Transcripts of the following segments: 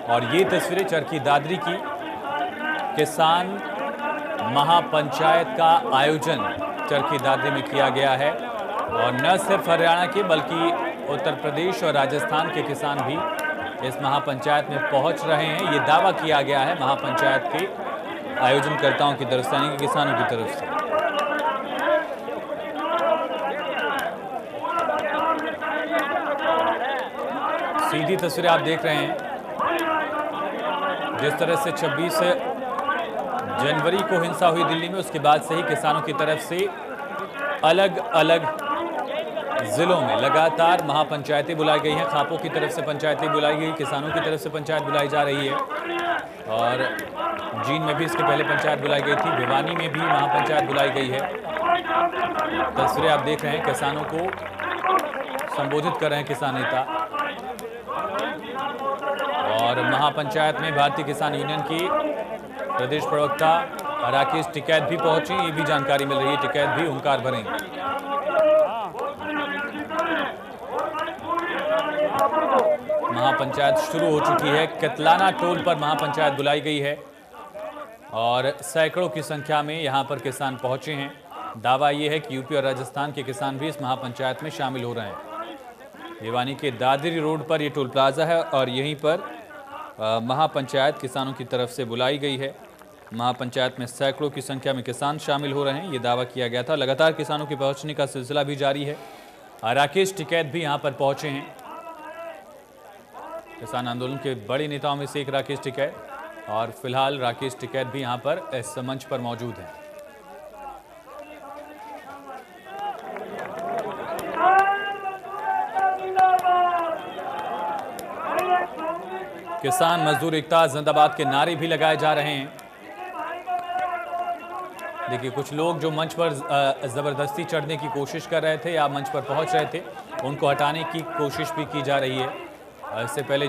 और ये तस्वीरें चरखी दादरी की किसान महापंचायत का आयोजन चरखी दादरी में किया गया है और न सिर्फ हरियाणा के बल्कि उत्तर प्रदेश और राजस्थान के किसान भी इस महापंचायत में पहुंच रहे हैं। ये दावा किया गया है महापंचायत के आयोजनकर्ताओं की तरफ से, यानी कि किसानों की तरफ से। सीधी तस्वीरें आप देख रहे हैं, जिस तरह से 26 जनवरी को हिंसा हुई दिल्ली में, उसके बाद से ही किसानों की तरफ से अलग अलग जिलों में लगातार महापंचायतें बुलाई गई हैं। खापों की तरफ से पंचायतें बुलाई गई, किसानों की तरफ से पंचायत बुलाई जा रही है और जींद में भी इसके पहले पंचायत बुलाई गई थी, भिवानी में भी महापंचायत बुलाई गई है। तस्वीरें आप देख रहे हैं, किसानों को संबोधित कर रहे हैं किसान नेता और महापंचायत में भारतीय किसान यूनियन की प्रदेश प्रवक्ता राकेश टिकैत भी पहुंची। ये भी जानकारी मिल रही है, टिकैत भी हुंकार भरेंगे। महापंचायत शुरू हो चुकी है। कितलाना टोल पर महापंचायत बुलाई गई है और सैकड़ों की संख्या में यहां पर किसान पहुंचे हैं। दावा यह है कि यूपी और राजस्थान के किसान भी इस महापंचायत में शामिल हो रहे हैं। भिवानी के दादरी रोड पर यह टोल प्लाजा है और यहीं पर महापंचायत किसानों की तरफ से बुलाई गई है। महापंचायत में सैकड़ों की संख्या में किसान शामिल हो रहे हैं, ये दावा किया गया था। लगातार किसानों के पहुंचने का सिलसिला भी जारी है। राकेश टिकैत भी यहां पर पहुंचे हैं। किसान आंदोलन के बड़े नेताओं में से एक राकेश टिकैत और फिलहाल राकेश टिकैत भी यहां पर इस मंच पर मौजूद हैं। किसान मजदूर एकता जिंदाबाद के नारे भी लगाए जा रहे हैं। देखिए, कुछ लोग जो मंच पर जबरदस्ती चढ़ने की कोशिश कर रहे थे या मंच पर पहुंच रहे थे, उनको हटाने की कोशिश भी की जा रही है। इससे पहले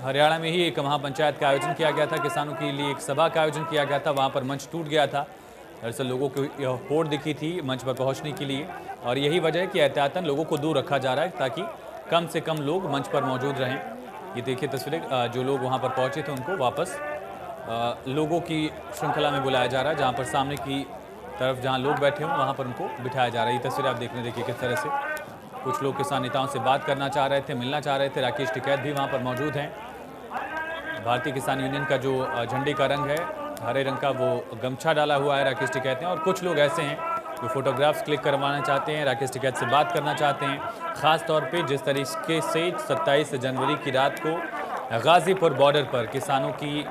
हरियाणा में ही एक महापंचायत का आयोजन किया गया था, किसानों के लिए एक सभा का आयोजन किया गया था, वहां पर मंच टूट गया था। दरअसल लोगों को यह होड़ दिखी थी मंच पर पहुंचने के लिए और यही वजह है कि एहतियातन लोगों को दूर रखा जा रहा है ताकि कम से कम लोग मंच पर मौजूद रहें। ये देखिए तस्वीरें, जो लोग वहां पर पहुंचे थे उनको वापस लोगों की श्रृंखला में बुलाया जा रहा है। जहां पर सामने की तरफ जहां लोग बैठे हों वहां पर उनको बिठाया जा रहा है। ये तस्वीरें आप देख रहे हैं, देखिए किस तरह से कुछ लोग किसान नेताओं से बात करना चाह रहे थे, मिलना चाह रहे थे। राकेश टिकैत भी वहां पर मौजूद हैं। भारतीय किसान यूनियन का जो झंडे का रंग है हरे रंग का, वो गमछा डाला हुआ है राकेश टिकैत ने। और कुछ लोग ऐसे हैं जो फोटोग्राफ्स क्लिक करवाना चाहते हैं, राकेश टिकैत से बात करना चाहते हैं। ख़ास तौर पे जिस तरीके से 27 जनवरी की रात को गाजीपुर बॉर्डर पर किसानों की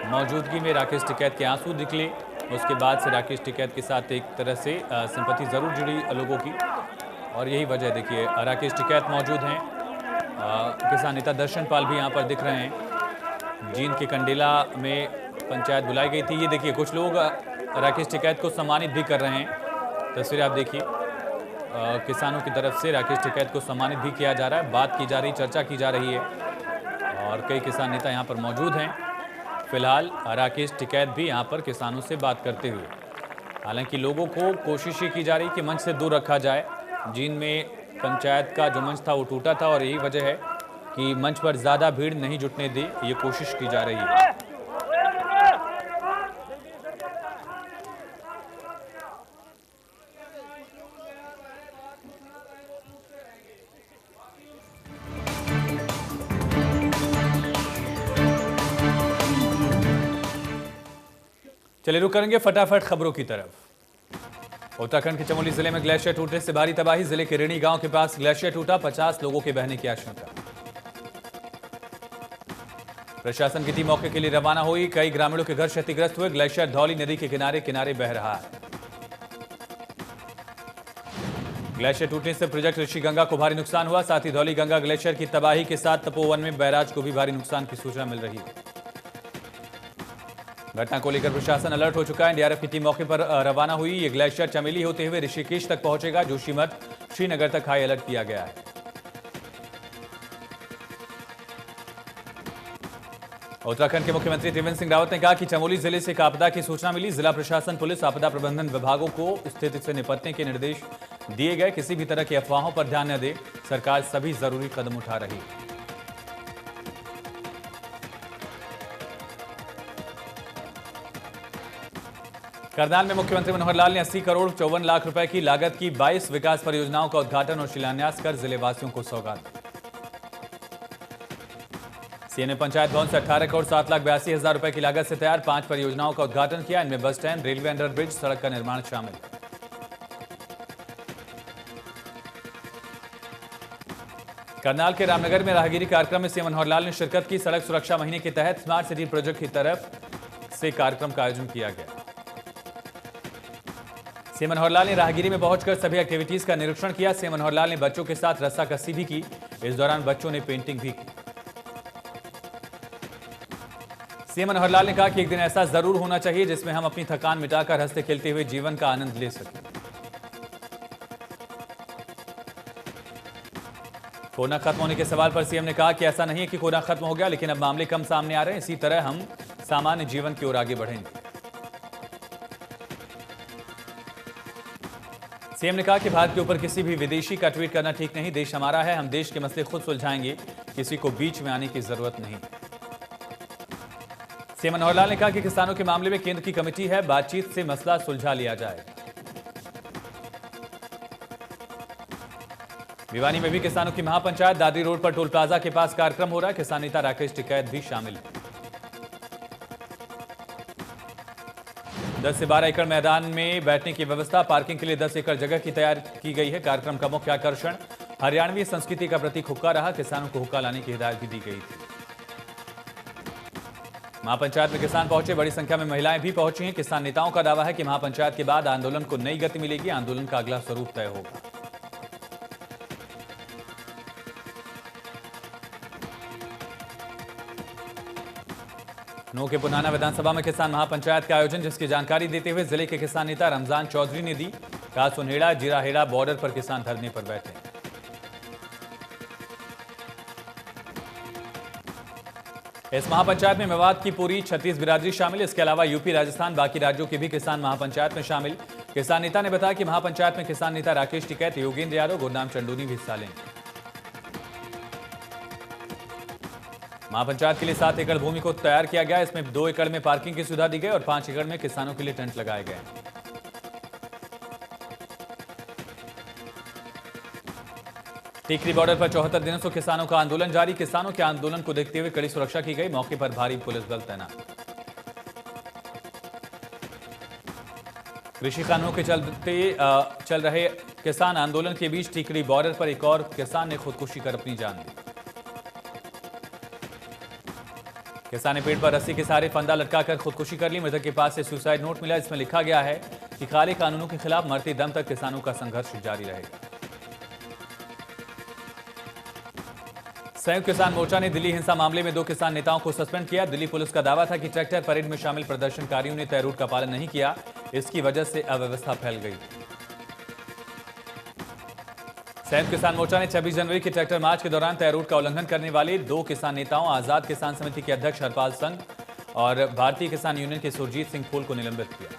मौजूदगी में राकेश टिकैत के आंसू निकले, उसके बाद से राकेश टिकैत के साथ एक तरह से सिंपैथी ज़रूर जुड़ी लोगों की और यही वजह। देखिए, राकेश टिकैत मौजूद हैं। किसान नेता दर्शन पाल भी यहाँ पर दिख रहे हैं। जींद के कंडेला में पंचायत बुलाई गई थी। ये देखिए, कुछ लोग राकेश टिकैत को सम्मानित भी कर रहे हैं। तस्वीरें आप देखिए, किसानों की तरफ से राकेश टिकैत को सम्मानित भी किया जा रहा है, बात की जा रही, चर्चा की जा रही है और कई किसान नेता यहाँ पर मौजूद हैं। फिलहाल राकेश टिकैत भी यहाँ पर किसानों से बात करते हुए, हालांकि लोगों को कोशिश ये की जा रही कि मंच से दूर रखा जाए। जींद में पंचायत का जो मंच था वो टूटा था और यही वजह है कि मंच पर ज़्यादा भीड़ नहीं जुटने दे, ये कोशिश की जा रही है। चलिए रुक करेंगे फटाफट खबरों की तरफ। उत्तराखंड के चमोली जिले में ग्लेशियर टूटने से भारी तबाही। जिले के ऋणी गांव के पास ग्लेशियर टूटा, 50 लोगों के बहने की आशंका। प्रशासन की टीम मौके के लिए रवाना हुई। कई ग्रामीणों के घर क्षतिग्रस्त हुए। ग्लेशियर धौली नदी के किनारे किनारे बह रहा है। ग्लेशियर टूटने से प्रोजेक्ट ऋषि गंगा को भारी नुकसान हुआ। साथ ही धौली गंगा ग्लेशियर की तबाही के साथ तपोवन में बैराज को भी भारी नुकसान की सूचना मिल रही है। घटना को लेकर प्रशासन अलर्ट हो चुका है। एनडीआरएफ की टीम मौके पर रवाना हुई। ये ग्लेशियर चमेली होते हुए ऋषिकेश तक पहुंचेगा। जोशीमठ श्रीनगर तक हाई अलर्ट किया गया है। उत्तराखंड के मुख्यमंत्री त्रिवेंद्र सिंह रावत ने कहा कि चमोली जिले से एक आपदा की सूचना मिली। जिला प्रशासन, पुलिस, आपदा प्रबंधन विभागों को स्थिति से निपटने के निर्देश दिए गए। किसी भी तरह की अफवाहों पर ध्यान न दे, सरकार सभी जरूरी कदम उठा रही है। करनाल में मुख्यमंत्री मनोहर लाल ने 80 करोड़ 54 लाख रुपए की लागत की 22 विकास परियोजनाओं का उद्घाटन और शिलान्यास कर जिले वासियों को सौगात दी। सीएम ने पंचायत भवन से 18 करोड़ 7 लाख 82 हजार रुपए की लागत से तैयार 5 परियोजनाओं का उद्घाटन किया। इनमें बस स्टैंड, रेलवे अंडरब्रिज, सड़क का निर्माण शामिल है। करनाल के रामनगर में राहगिरी कार्यक्रम में सीएम मनोहर लाल ने शिरकत की। सड़क सुरक्षा महीने के तहत स्मार्ट सिटी प्रोजेक्ट की तरफ से कार्यक्रम का आयोजन किया गया। सीएम मनोहर लाल ने राहगिरी में पहुंचकर सभी एक्टिविटीज का निरीक्षण किया। सीएम मनोहर लाल ने बच्चों के साथ रस्साकसी भी की। इस दौरान बच्चों ने पेंटिंग भी की। सीएम मनोहर लाल ने कहा कि एक दिन ऐसा जरूर होना चाहिए जिसमें हम अपनी थकान मिटाकर हंसते खेलते हुए जीवन का आनंद ले सकें। कोरोना खत्म होने के सवाल पर सीएम ने कहा कि ऐसा नहीं है कि कोरोना खत्म हो गया, लेकिन अब मामले कम सामने आ रहे हैं। इसी तरह हम सामान्य जीवन की ओर आगे बढ़ेंगे। सीएम ने कहा कि भारत के ऊपर किसी भी विदेशी का ट्वीट करना ठीक नहीं। देश हमारा है, हम देश के मसले खुद सुलझाएंगे, किसी को बीच में आने की जरूरत नहीं। सीएम मनोहर लाल ने कहा कि किसानों के मामले में केंद्र की कमेटी है, बातचीत से मसला सुलझा लिया जाएगा। भिवानी में भी किसानों की महापंचायत, दादरी रोड पर टोल प्लाजा के पास कार्यक्रम हो रहा है। किसान नेता राकेश टिकैत भी शामिल है। 10 से 12 एकड़ मैदान में बैठने की व्यवस्था, पार्किंग के लिए 10 एकड़ जगह की तैयार की गई है। कार्यक्रम का मुख्य आकर्षण हरियाणवी संस्कृति का प्रतीक हुक्का रहा। किसानों को हुक्का लाने की हिदायत भी दी गई थी। महापंचायत में किसान पहुंचे, बड़ी संख्या में महिलाएं भी पहुंची हैं। किसान नेताओं का दावा है कि महापंचायत के बाद आंदोलन को नई गति मिलेगी। आंदोलन का अगला स्वरूप तय होगा। नौ के पुनाना विधानसभा में किसान महापंचायत का आयोजन, जिसकी जानकारी देते हुए जिले के किसान नेता रमजान चौधरी ने दी। कहा सुनहेड़ा जिराहेड़ा बॉर्डर पर किसान धरने पर बैठे। इस महापंचायत में मेवात की पूरी 36 बिरादरी शामिल। इसके अलावा यूपी, राजस्थान, बाकी राज्यों के भी किसान महापंचायत में शामिल। किसान नेता ने बताया कि महापंचायत में किसान नेता राकेश टिकैत, योगेंद्र यादव, गुरनाम चंडूनी भी हिस्सा लेंगे। महापंचायत के लिए 7 एकड़ भूमि को तैयार किया गया। इसमें 2 एकड़ में पार्किंग की सुविधा दी गई और 5 एकड़ में किसानों के लिए टेंट लगाए गए। टीकरी बॉर्डर पर 74 दिनों से किसानों का आंदोलन जारी। किसानों के आंदोलन को देखते हुए कड़ी सुरक्षा की गई। मौके पर भारी पुलिस बल तैनात। कृषि कानूनों के चलते चल रहे किसान आंदोलन के बीच टीकरी बॉर्डर पर एक और किसान ने खुदकुशी कर अपनी जान दी। किसान ने पेड़ पर रस्सी के सहारे फंदा लटकाकर खुदकुशी कर ली। मृतक के पास से सुसाइड नोट मिला। इसमें लिखा गया है कि काले कानूनों के खिलाफ मरते दम तक किसानों का संघर्ष जारी रहेगा। संयुक्त किसान मोर्चा ने दिल्ली हिंसा मामले में 2 किसान नेताओं को सस्पेंड किया। दिल्ली पुलिस का दावा था कि ट्रैक्टर परेड में शामिल प्रदर्शनकारियों ने तय रूट का पालन नहीं किया, इसकी वजह से अव्यवस्था फैल गई। संयुक्त किसान मोर्चा ने 26 जनवरी के ट्रैक्टर मार्च के दौरान तय रूट का उल्लंघन करने वाले 2 किसान नेताओं, आजाद किसान समिति के अध्यक्ष हरपाल संघ और भारतीय किसान यूनियन के सुरजीत सिंह फूल को निलंबित किया।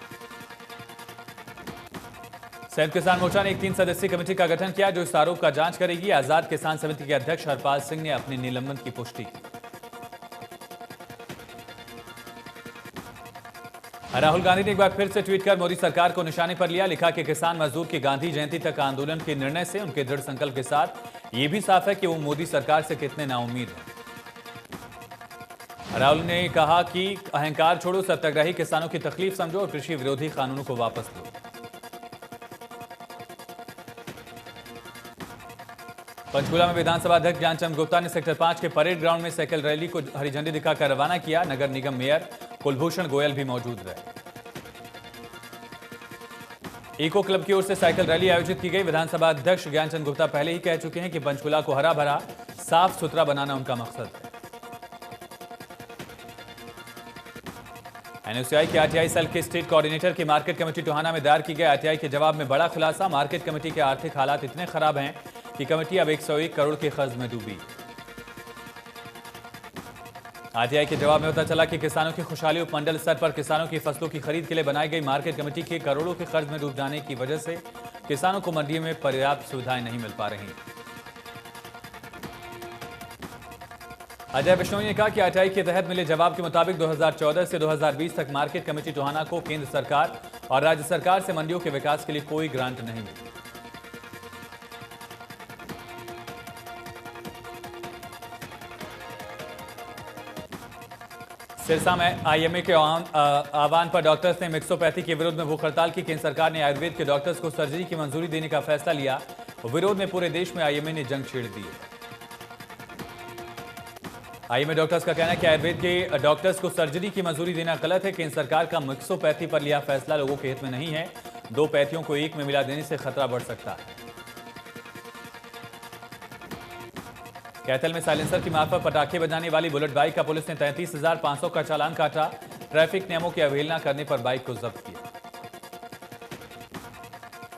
संयुक्त किसान मोर्चा ने एक 3 सदस्यीय कमेटी का गठन किया जो इस आरोप का जांच करेगी। आजाद किसान समिति के अध्यक्ष हरपाल सिंह ने अपने निलंबन की पुष्टि की। राहुल गांधी ने एक बार फिर से ट्वीट कर मोदी सरकार को निशाने पर लिया। लिखा कि किसान मजदूर की गांधी जयंती तक आंदोलन के निर्णय से उनके दृढ़ संकल्प के साथ ये भी साफ है कि वो मोदी सरकार से कितने नाउम्मीद हैं। राहुल ने कहा कि अहंकार छोड़ो, सत्याग्रही किसानों की तकलीफ समझो और कृषि विरोधी कानूनों को वापस लो। पंचकुला में विधानसभा अध्यक्ष ज्ञानचंद गुप्ता ने सेक्टर 5 के परेड ग्राउंड में साइकिल रैली को हरी झंडी दिखाकर रवाना किया। नगर निगम मेयर कुलभूषण गोयल भी मौजूद रहे। इको क्लब की ओर से साइकिल रैली आयोजित की गई। विधानसभा अध्यक्ष ज्ञानचंद गुप्ता पहले ही कह चुके हैं कि पंचकुला को हरा भरा साफ सुथरा बनाना उनका मकसद है। एनएसयूआई के आरटीआई सेल के स्टेट कोऑर्डिनेटर की मार्केट कमेटी टोहाना में दायर की गई आरटीआई के जवाब में बड़ा खुलासा। मार्केट कमेटी के आर्थिक हालात इतने खराब हैं कि कमेटी अब 101 करोड़ के कर्ज में डूबी। आरटीआई के जवाब में पता चला कि किसानों की खुशहाली उपमंडल स्तर पर किसानों की फसलों की खरीद के लिए बनाई गई मार्केट कमेटी के करोड़ों के कर्ज में डूब जाने की वजह से किसानों को मंडी में पर्याप्त सुविधाएं नहीं मिल पा रही। अजय बिश्नोई ने कहा कि आरटीआई के तहत मिले जवाब के मुताबिक 2014 से 2020 तक मार्केट कमेटी टोहाना को केंद्र सरकार और राज्य सरकार से मंडियों के विकास के लिए कोई ग्रांट नहीं मिली। सिरसा में आईएमए के आह्वान पर डॉक्टर्स ने मिक्सोपैथी के विरोध में भूख हड़ताल की। केंद्र सरकार ने आयुर्वेद के डॉक्टर्स को सर्जरी की मंजूरी देने का फैसला लिया। विरोध में पूरे देश में आईएमए ने जंग छेड़ दी है। आईएमए डॉक्टर्स का कहना है कि आयुर्वेद के डॉक्टर्स को सर्जरी की मंजूरी देना गलत है। केंद्र सरकार का मिक्सोपैथी पर लिया फैसला लोगों के हित में नहीं है। दो पैथियों को एक में मिला देने से खतरा बढ़ सकता है। कैथल में साइलेंसर की मार्फत पटाखे बजाने वाली बुलेट बाइक का पुलिस ने 33,500 का चालान काटा। ट्रैफिक नियमों की अवहेलना करने पर बाइक को जब्त किया।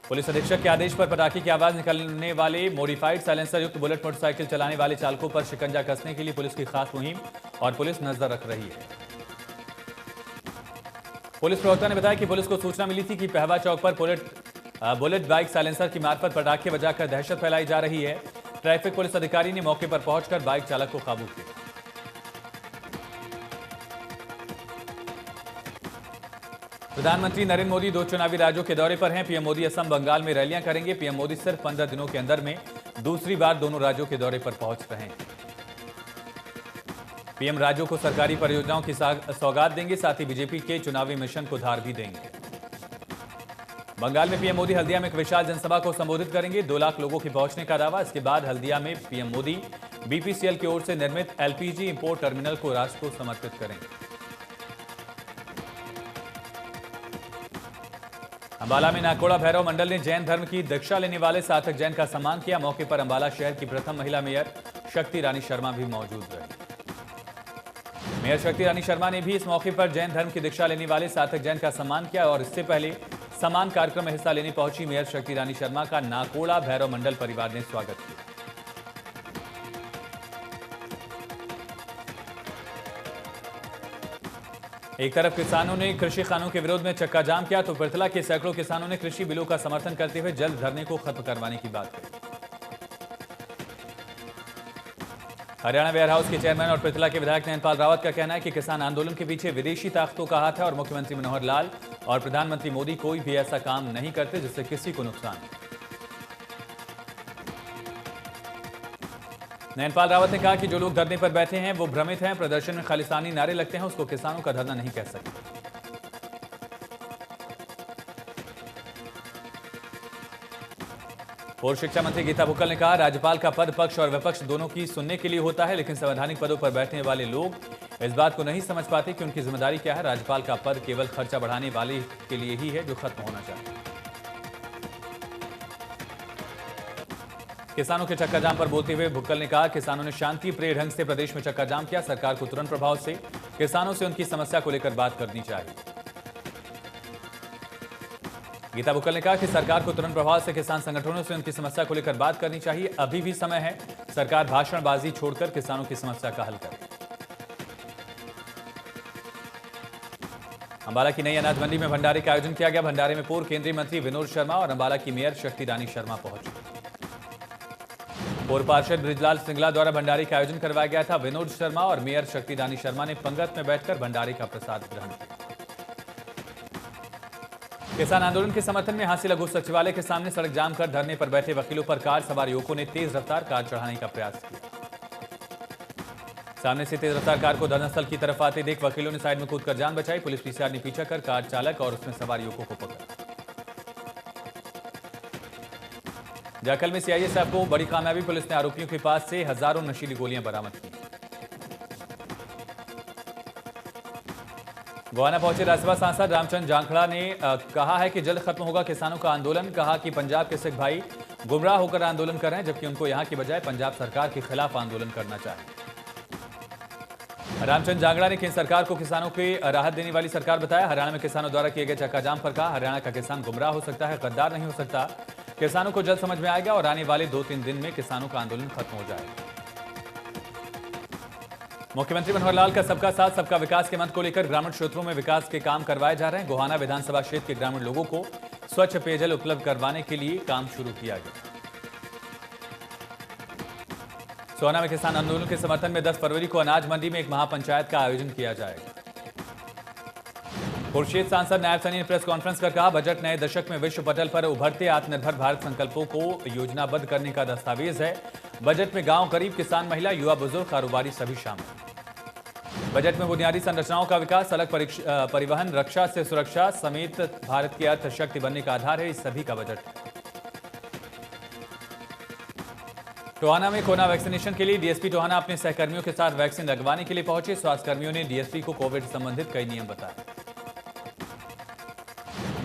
पुलिस अधीक्षक के आदेश पर पटाखे की आवाज निकलने वाले मॉडिफाइड साइलेंसर युक्त बुलेट मोटरसाइकिल चलाने वाले चालकों पर शिकंजा कसने के लिए पुलिस की खास मुहिम और पुलिस नजर रख रही है। पुलिस प्रवक्ता ने बताया कि पुलिस को सूचना मिली थी कि पहवा चौक पर बुलेट बाइक साइलेंसर की मार्फत पटाखे बजाकर दहशत फैलाई जा रही है। ट्रैफिक पुलिस अधिकारी ने मौके पर पहुंचकर बाइक चालक को काबू किया। प्रधानमंत्री नरेंद्र मोदी 2 चुनावी राज्यों के दौरे पर हैं। पीएम मोदी असम बंगाल में रैलियां करेंगे। पीएम मोदी सिर्फ 15 दिनों के अंदर में दूसरी बार दोनों राज्यों के दौरे पर पहुंच रहे हैं। पीएम राज्यों को सरकारी परियोजनाओं की सौगात देंगे। साथ ही बीजेपी के चुनावी मिशन को धार भी देंगे। बंगाल में पीएम मोदी हल्दिया में एक विशाल जनसभा को संबोधित करेंगे। 2 लाख लोगों के पहुंचने का दावा। इसके बाद हल्दिया में पीएम मोदी बीपीसीएल की ओर से निर्मित एलपीजी इंपोर्ट टर्मिनल को राष्ट्र को समर्पित करेंगे। अंबाला में नाकोड़ा भैरव मंडल ने जैन धर्म की दीक्षा लेने वाले सार्थक जैन का सम्मान किया। मौके पर अंबाला शहर की प्रथम महिला मेयर शक्ति रानी शर्मा भी मौजूद रही। मेयर शक्ति रानी शर्मा ने भी इस मौके पर जैन धर्म की दीक्षा लेने वाले सार्थक जैन का सम्मान किया और इससे पहले सम्मान कार्यक्रम में हिस्सा लेने पहुंची मेयर शक्ति रानी शर्मा का नाकोड़ा भैरव मंडल परिवार ने स्वागत किया। एक तरफ किसानों ने कृषि कानून के विरोध में चक्का जाम किया तो पृथला के सैकड़ों किसानों ने कृषि बिलों का समर्थन करते हुए जल्द धरने को खत्म करवाने की बात कही। हरियाणा वेयर हाउस के चेयरमैन और पृथला के विधायक नैनपाल रावत का कहना है कि किसान आंदोलन के पीछे विदेशी ताकतों का हाथ है और मुख्यमंत्री मनोहर लाल और प्रधानमंत्री मोदी कोई भी ऐसा काम नहीं करते जिससे किसी को नुकसान हो। नैनपाल रावत ने कहा कि जो लोग धरने पर बैठे हैं वो भ्रमित हैं। प्रदर्शन में खालिस्तानी नारे लगते हैं, उसको किसानों का धरना नहीं कह सकते। पूर्व शिक्षा मंत्री गीता बुक्कल ने कहा राज्यपाल का पद पक्ष और विपक्ष दोनों की सुनने के लिए होता है, लेकिन संवैधानिक पदों पर बैठने वाले लोग इस बात को नहीं समझ पाते कि उनकी जिम्मेदारी क्या है। राज्यपाल का पद केवल खर्चा बढ़ाने वाले के लिए ही है जो खत्म होना चाहिए। किसानों के चक्का जाम पर बोलते हुए बुक्कल ने कहा किसानों ने शांति प्रिय ढंग से प्रदेश में चक्का जाम किया। सरकार को तुरंत प्रभाव से किसानों से उनकी समस्या को लेकर बात करनी चाहिए। गीता बुक्कल ने कहा कि सरकार को तुरंत प्रभाव से किसान संगठनों से उनकी समस्या को लेकर बात करनी चाहिए। अभी भी समय है, सरकार भाषणबाजी छोड़कर किसानों की समस्या का हल करे। अंबाला की नई अनाज मंडी में भंडारे का आयोजन किया गया। भंडारे में पूर्व केंद्रीय मंत्री विनोद शर्मा और अंबाला की मेयर शक्ति रानी शर्मा पहुंची। पूर्व पार्षद बृजलाल सिंगला द्वारा भंडारे का आयोजन करवाया गया था। विनोद शर्मा और मेयर शक्ति रानी शर्मा ने पंगत में बैठकर भंडारे का प्रसाद ग्रहण किया। किसान आंदोलन के समर्थन में हांसी लघु सचिवालय के सामने सड़क जाम कर धरने पर बैठे वकीलों पर कार सवार युवकों ने तेज रफ्तार कार चढ़ाने का प्रयास किया। सामने से तेज रफ्तार कार को धरनास्थल की तरफ आते देख वकीलों ने साइड में कूदकर जान बचाई। पुलिस पीसीआर ने पीछा कर कार चालक और उसमें सवार युवकों को पकड़ा। जाखल में सीआईएसएफ को बड़ी कामयाबी, पुलिस ने आरोपियों के पास से हजारों नशीली गोलियां बरामद की। गोवाना पहुंचे राज्यसभा सांसद रामचंद्र जांखड़ा ने कहा है कि जल्द खत्म होगा किसानों का आंदोलन। कहा कि पंजाब के सिख भाई गुमराह होकर आंदोलन कर रहे हैं, जबकि उनको यहां की बजाय पंजाब सरकार के खिलाफ आंदोलन करना चाहिए। रामचंद्र जांगड़ा ने केंद्र सरकार को किसानों की राहत देने वाली सरकार बताया। हरियाणा में किसानों द्वारा किए गए चक्का जाम पर कहा हरियाणा का किसान गुमराह हो सकता है, गद्दार नहीं हो सकता। किसानों को जल्द समझ में आएगा और आने वाले 2-3 दिन में किसानों का आंदोलन खत्म हो जाएगा। मुख्यमंत्री मनोहर लाल का सबका साथ सबका विकास के मंत्र को लेकर ग्रामीण क्षेत्रों में विकास के काम करवाए जा रहे हैं। गोहाना विधानसभा क्षेत्र के ग्रामीण लोगों को स्वच्छ पेयजल उपलब्ध करवाने के लिए काम शुरू किया गया। सोहना में किसान आंदोलन के समर्थन में 10 फरवरी को अनाज मंडी में एक महापंचायत का आयोजन किया जाएगा। खुर्शीद सांसद नायब सनी ने प्रेस कॉन्फ्रेंस कर कहा, बजट नए दशक में विश्व पटल पर उभरते आत्मनिर्भर भारत संकल्पों को योजनाबद्ध करने का दस्तावेज है। बजट में गांव, गरीब, किसान, महिला, युवा, बुजुर्ग, कारोबारी सभी शामिल। बजट में बुनियादी संरचनाओं का विकास, सड़क परिवहन, रक्षा से सुरक्षा समेत भारत की अर्थशक्ति बनने का आधार है। इस सभी का बजट है। टोहाना में कोरोना वैक्सीनेशन के लिए डीएसपी टोहाना अपने सहकर्मियों के साथ वैक्सीन लगवाने के लिए पहुंचे। स्वास्थ्य कर्मियों ने डीएसपी को कोविड संबंधित कई नियम बताए।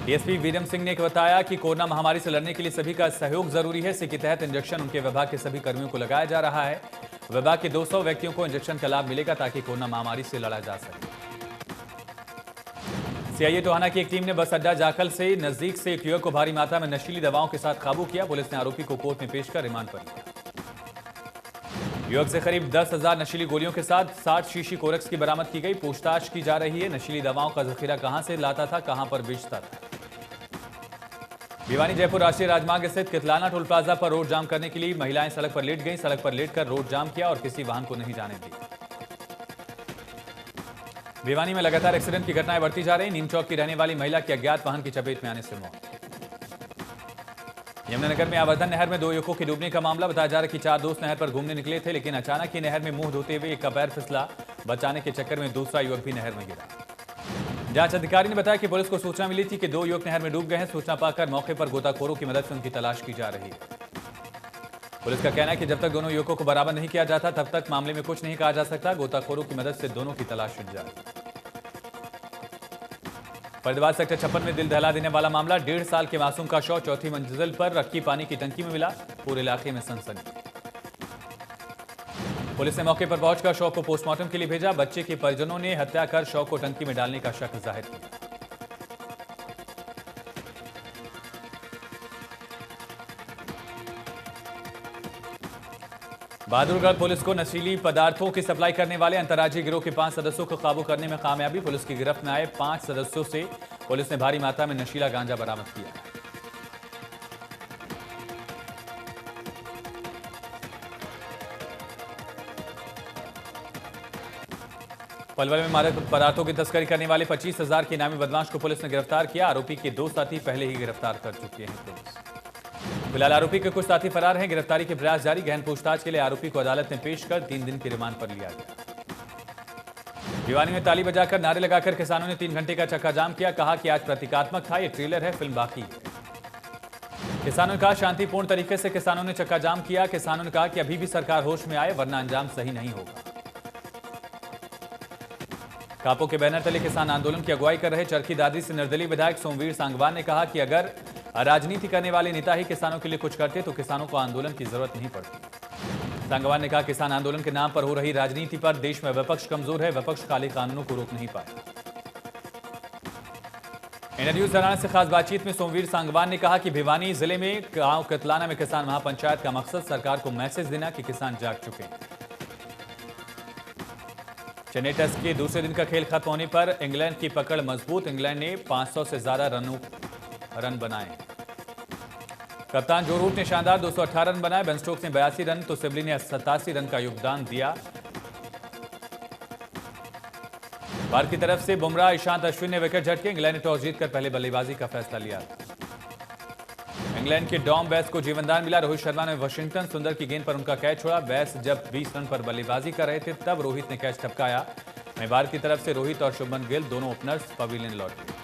डीएसपी वीरम सिंह ने बताया कि कोरोना महामारी से लड़ने के लिए सभी का सहयोग जरूरी है। इसी के तहत इंजेक्शन उनके विभाग के सभी कर्मियों को लगाया जा रहा है। विभाग के 200 व्यक्तियों को इंजेक्शन का लाभ मिलेगा ताकि कोरोना महामारी से लड़ा जा सके। सीआईए टोहाना की एक टीम ने बस अड्डा जाखल से नजदीक से एक युवक को भारी मात्रा में नशीली दवाओं के साथ काबू किया। पुलिस ने आरोपी को कोर्ट में पेश कर रिमांड पर लिया। युवक से करीब 10,000 नशीली गोलियों के साथ 60 शीशी कोरेक्स की बरामद की गई। पूछताछ की जा रही है। नशीली दवाओं का जखीरा कहां से लाता था, कहां पर बेचता था। भिवानी जयपुर राष्ट्रीय राजमार्ग स्थित कितलाना टोल प्लाजा पर रोड जाम करने के लिए महिलाएं सड़क पर लेट गईं। सड़क पर लेटकर रोड जाम किया और किसी वाहन को नहीं जाने दी। भिवानी में लगातार एक्सीडेंट की घटनाएं बढ़ती जा रही। नीम चौक की रहने वाली महिला की अज्ञात वाहन की चपेट में आने से मौत। यमुनानगर में आवर्धन नहर में 2 युवकों के डूबने का मामला। बताया जा रहा है कि 4 दोस्त नहर पर घूमने निकले थे, लेकिन अचानक ही नहर में मुंह धोते हुए एक का पैर फिसला। बचाने के चक्कर में दूसरा युवक भी नहर में गिरा। जांच अधिकारी ने बताया कि पुलिस को सूचना मिली थी कि 2 युवक नहर में डूब गए हैं। सूचना पाकर मौके पर गोताखोरों की मदद से उनकी तलाश की जा रही है। पुलिस का कहना है कि जब तक दोनों युवकों को बराबर नहीं किया जाता तब तक मामले में कुछ नहीं कहा जा सकता। गोताखोरों की मदद से दोनों की तलाश की जा रही है। फरीदाबाद सेक्टर 56 में दिल दहला देने वाला मामला। 1.5 साल के मासूम का शव 4थी मंजिल पर रखी पानी की टंकी में मिला। पूरे इलाके में सनसनी। पुलिस ने मौके पर पहुंचकर शव को पोस्टमार्टम के लिए भेजा। बच्चे के परिजनों ने हत्या कर शव को टंकी में डालने का शक जाहिर किया। बहादुरगढ़ पुलिस को नशीली पदार्थों की सप्लाई करने वाले अंतर्राज्यीय गिरोह के 5 सदस्यों को काबू करने में कामयाबी। पुलिस की गिरफ्त में आए 5 सदस्यों से पुलिस ने भारी मात्रा में नशीला गांजा बरामद किया। पलवल में मादक पदार्थों की तस्करी करने वाले 25,000 के इनामी बदमाश को पुलिस ने गिरफ्तार किया। आरोपी के 2 साथी पहले ही गिरफ्तार कर चुके हैं पुलिस। फिलहाल आरोपी के कुछ साथी फरार हैं। गिरफ्तारी के प्रयास जारी। गहन पूछताछ के लिए आरोपी को अदालत में पेश कर 3 दिन के रिमांड पर लिया गया। भिवानी में ताली बजाकर नारे लगाकर किसानों ने 3 घंटे का चक्का जाम किया। कहा कि आज प्रतीकात्मक था, ये ट्रेलर है, फिल्म बाकी है। किसानों ने कहा शांतिपूर्ण तरीके से किसानों ने चक्का जाम किया। किसानों ने कहा कि अभी भी सरकार होश में आए वरना अंजाम सही नहीं होगा। कापो के बैनर तले किसान आंदोलन की अगुवाई कर रहे चरखी दादरी से निर्दलीय विधायक सोमवीर सांगवान ने कहा कि अगर राजनीति करने वाले नेता ही किसानों के लिए कुछ करते तो किसानों को आंदोलन की जरूरत नहीं पड़ती। सांगवान ने कहा किसान आंदोलन के नाम पर हो रही राजनीति पर देश में विपक्ष कमजोर है। विपक्ष काले कानूनों को रोक नहीं पाए। इंडिया न्यूज हरियाणा से खास बातचीत में सोमवीर सांगवान ने कहा कि भिवानी जिले में गांव कितलाना में किसान महापंचायत का मकसद सरकार को मैसेज देना कि किसान जाग चुके हैं। चेन्नई टेस्ट के दूसरे दिन का खेल खत्म होने पर इंग्लैंड की पकड़ मजबूत। इंग्लैंड ने 500 से ज्यादा रन बनाए। कप्तान जो रूट ने शानदार 218 रन बनाए। बेन स्टोक्स ने 82 रन तो सिबली ने 87 रन का योगदान दिया। भारत की तरफ से बुमराह, ईशांत, अश्विन ने विकेट झटके। इंग्लैंड ने टॉस जीतकर पहले बल्लेबाजी का फैसला लिया। इंग्लैंड के डॉम बैस को जीवनदान मिला। रोहित शर्मा ने वाशिंगटन सुंदर की गेंद पर उनका कैच छोड़ा। बैस जब 20 रन पर बल्लेबाजी कर रहे थे तब रोहित ने कैच टपकाया। वहीं भारत की तरफ से रोहित और शुभमन गिल दोनों ओपनर्स पवेलियन लौटे।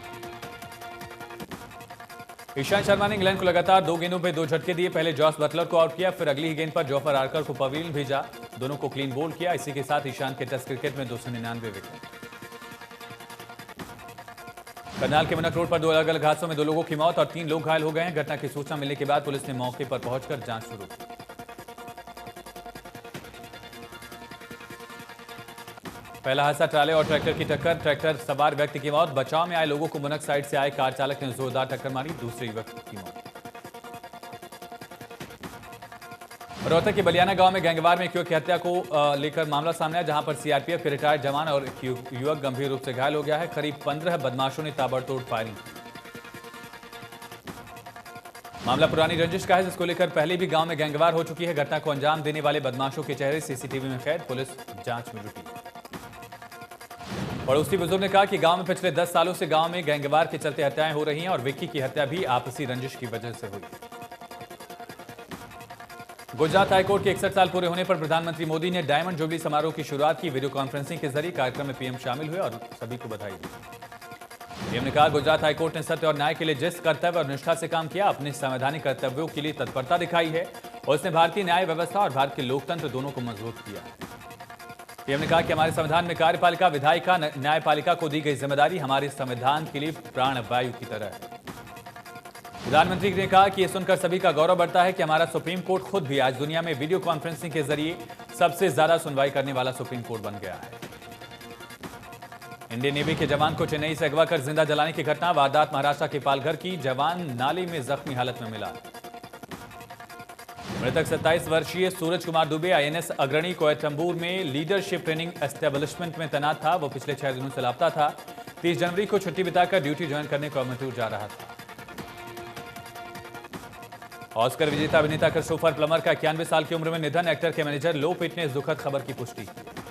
ईशांत शर्मा ने इंग्लैंड को लगातार 2 गेंदों पर 2 झटके दिए। पहले जॉस बटलर को आउट किया, फिर अगली ही गेंद पर जॉफर आर्कर को पवेलियन भेजा। दोनों को क्लीन बोल्ड किया। इसी के साथ ईशांत के टेस्ट क्रिकेट में 299 विकेट। करनाल के मनक रोड पर 2 अलग अलग हादसों में 2 लोगों की मौत और 3 लोग घायल हो गए हैं। घटना की सूचना मिलने के बाद पुलिस ने मौके पर पहुंचकर जांच शुरू की। पहला हादसा ट्राले और ट्रैक्टर की टक्कर। ट्रैक्टर सवार व्यक्ति की मौत। बचाव में आए लोगों को मुनक साइड से आए कार चालक ने जोरदार टक्कर मारी। दूसरे युवक की मौत। रोहतक के बलियाना गांव में गैंगवार में एक युवक की हत्या को लेकर मामला सामने आया, जहां पर सीआरपीएफ के रिटायर्ड जवान और एक युवक गंभीर रूप से घायल हो गया है। करीब 15 बदमाशों ने ताबड़तोड़ फायरिंग की। मामला पुरानी रंजिश का है, जिसको लेकर पहले भी गांव में गैंगवार हो चुकी है। घटना को अंजाम देने वाले बदमाशों के चेहरे सीसीटीवी में कैद। पुलिस जांच में जुटी है। पड़ोसी बुजुर्ग ने कहा कि गांव में पिछले 10 सालों से गांव में गैंगवार के चलते हत्याएं हो रही हैं और विक्की की हत्या भी आपसी रंजिश की वजह से हुई। गुजरात हाईकोर्ट के 61 साल पूरे होने पर प्रधानमंत्री मोदी ने डायमंड जुबली समारोह की शुरुआत की। वीडियो कॉन्फ्रेंसिंग के जरिए कार्यक्रम में पीएम शामिल हुए और सभी को बधाई दी। पीएम ने कहा, गुजरात हाईकोर्ट ने सत्य और न्याय के लिए जिस कर्तव्य और निष्ठा से काम किया, अपने संवैधानिक कर्तव्यों के लिए तत्परता दिखाई है और उसने भारतीय न्याय व्यवस्था और भारत के लोकतंत्र दोनों को मजबूत किया है। पीएम ने कहा कि हमारे संविधान में कार्यपालिका, विधायिका, न्यायपालिका को दी गई जिम्मेदारी हमारे संविधान के लिए प्राणवायु की तरह है। प्रधानमंत्री ने कहा कि यह सुनकर सभी का गौरव बढ़ता है कि हमारा सुप्रीम कोर्ट खुद भी आज दुनिया में वीडियो कॉन्फ्रेंसिंग के जरिए सबसे ज्यादा सुनवाई करने वाला सुप्रीम कोर्ट बन गया है। इंडियन नेवी के जवान को चेन्नई से अगवा कर जिंदा जलाने की घटना, वारदात महाराष्ट्र के पालघर की। जवान नाले में जख्मी हालत में मिला। मृतक 27 वर्षीय सूरज कुमार दुबे आईएनएस अग्रणी कोयतंबूर में लीडरशिप ट्रेनिंग एस्टेब्लिशमेंट में तैनात था। वो पिछले 6 दिनों से लापता था। 30 जनवरी को छुट्टी बिताकर ड्यूटी ज्वाइन करने कोयम्बटूर जा रहा था। ऑस्कर विजेता अभिनेता क्रिस्टोफर प्लमर का 91 साल की उम्र में निधन। एक्टर के मैनेजर लो पिट ने इस दुखद खबर की पुष्टि की।